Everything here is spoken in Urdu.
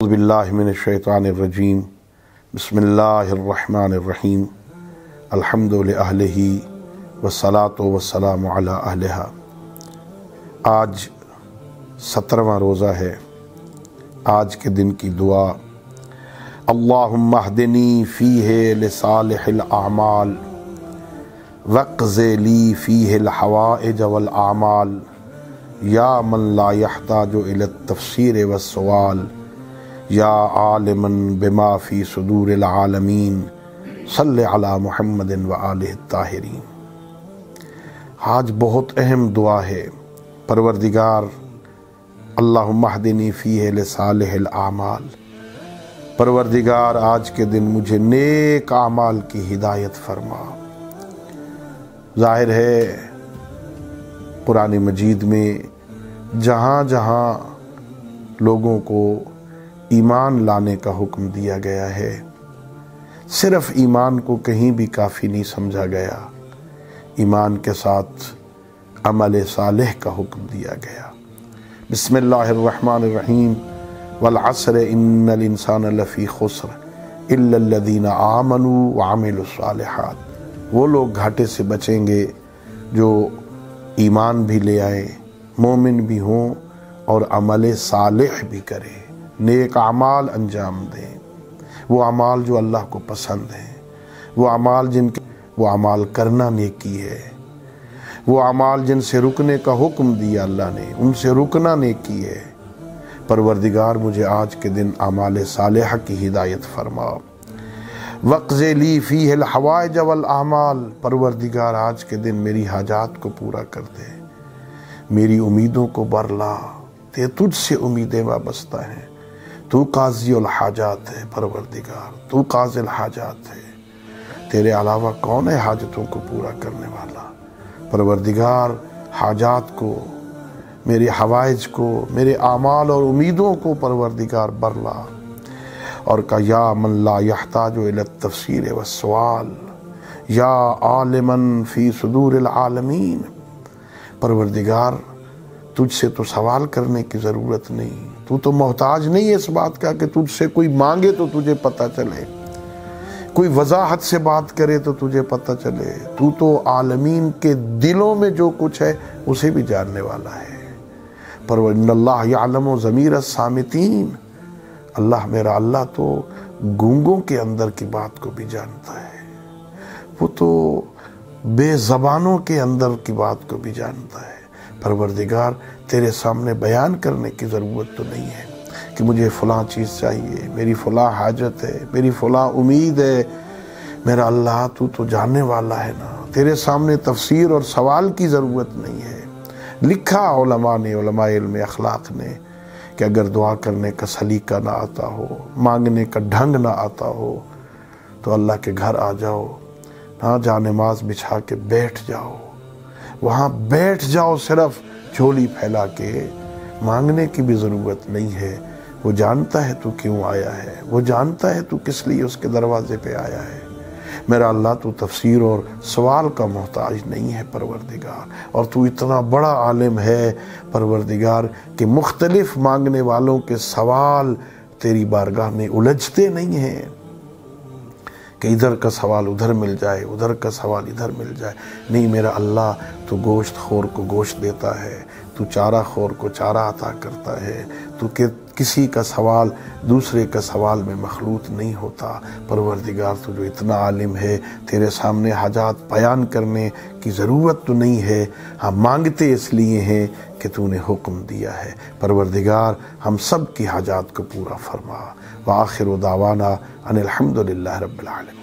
اعوذ باللہ من الشیطان الرجیم بسم اللہ الرحمن الرحیم الحمد للہ والصلاة والسلام علی اہلہا۔ آج 17واں روزہ ہے۔ آج کے دن کی دعا: اللہم اہدنی فیہ لصالح الاعمال واقض لی فیہ الحوائج والاعمال یا من لا یحتاج الی التفسیر والسؤال یا عالما بما فی صدور العالمین صلی علی محمد وآلہ الطاہرین۔ آج بہت اہم دعا ہے۔ پروردگار اللہم اہدنی فیہ لصالح الاعمال، پروردگار آج کے دن مجھے نیک اعمال کی ہدایت فرما۔ ظاہر ہے قرآن مجید میں جہاں جہاں لوگوں کو ایمان لانے کا حکم دیا گیا ہے، صرف ایمان کو کہیں بھی کافی نہیں سمجھا گیا، ایمان کے ساتھ عمل صالح کا حکم دیا گیا۔ بسم اللہ الرحمن الرحیم والعصر ان الانسان لفی خسر الا الذین آمنوا وعملوا الصالحات۔ وہ لوگ گھاٹے سے بچیں گے جو ایمان بھی لے آئیں، مومن بھی ہوں اور عمل صالح بھی کریں، نیک اعمال انجام دیں، وہ اعمال جو اللہ کو پسند ہیں، وہ اعمال کرنا نیکی ہے، وہ اعمال جن سے رکنے کا حکم دیا اللہ نے، ان سے رکنا نیکی ہے۔ پروردگار مجھے آج کے دن اعمال صالحہ کی ہدایت فرما۔ وقض لی فیہ الحوائج والاعمال، پروردگار آج کے دن میری حاجات کو پورا کر دے، میری امیدوں کو برلا، تجھ سے امیدیں وابستہ ہیں، تو قاضی الحاجات ہے۔ پروردگار تو قاضی الحاجات ہے، تیرے علاوہ کون ہے حاجتوں کو پورا کرنے والا؟ پروردگار حاجات کو، میرے حوائج کو، میرے اعمال اور امیدوں کو پروردگار برلا، اور کہا یا من لا یحتاج الی التفسیر والسؤال یا عالما فی صدور العالمین۔ پروردگار تجھ سے تو سوال کرنے کی ضرورت نہیں، تو تو محتاج نہیں ہے اس بات کا کہ تجھ سے کوئی مانگے تو تجھے پتہ چلے، کوئی وضاحت سے بات کرے تو تجھے پتہ چلے، تو تو عالمین کے دلوں میں جو کچھ ہے اسے بھی جاننے والا ہے۔ ان اللہ یعلم ضمیر الصامتین، اللہ میرا اللہ تو گونگوں کے اندر کی بات کو بھی جانتا ہے، وہ تو بے زبانوں کے اندر کی بات کو بھی جانتا ہے۔ پروردگار تیرے سامنے بیان کرنے کی ضرورت تو نہیں ہے کہ مجھے فلاں چیز چاہیے، میری فلاں حاجت ہے، میری فلاں امید ہے۔ میرا اللہ تو تو جاننے والا ہے نا، تیرے سامنے تفسیر اور سوال کی ضرورت نہیں ہے۔ لکھا علماء نے، علماء علم اخلاق نے، کہ اگر دعا کرنے کا سلیقہ نہ آتا ہو، مانگنے کا ڈھنگ نہ آتا ہو تو اللہ کے گھر آ جاؤ، ہاں جا نماز بچھا کے بیٹھ جاؤ، وہاں بیٹھ جاؤ، صرف جھولی پھیلا کے، مانگنے کی بھی ضرورت نہیں ہے۔ وہ جانتا ہے تو کیوں آیا ہے، وہ جانتا ہے تو کس لیے اس کے دروازے پہ آیا ہے۔ میرا اللہ تو تفسیر اور سوال کا محتاج نہیں ہے پروردگار، اور تو اتنا بڑا عالم ہے پروردگار کہ مختلف مانگنے والوں کے سوال تیری بارگاہ میں الجھتے نہیں ہیں کہ ادھر کا سوال ادھر مل جائے، ادھر کا سوال ادھر مل جائے۔ نہیں میرا اللہ تو گوشت خور کو گوشت دیتا ہے، تو چارہ خور کو چارہ عطا کرتا ہے، تو کسی کا سوال دوسرے کا سوال میں مخلوط نہیں ہوتا۔ پروردگار تو جو اتنا عالم ہے، تیرے سامنے حاجات بیان کرنے کی ضرورت تو نہیں ہے، ہم مانگتے اس لیے ہیں کہ تو نے حکم دیا ہے۔ پروردگار ہم سب کی حاجات کو پورا فرما۔ وآخر دعوانا ان الحمد للہ رب العالمین۔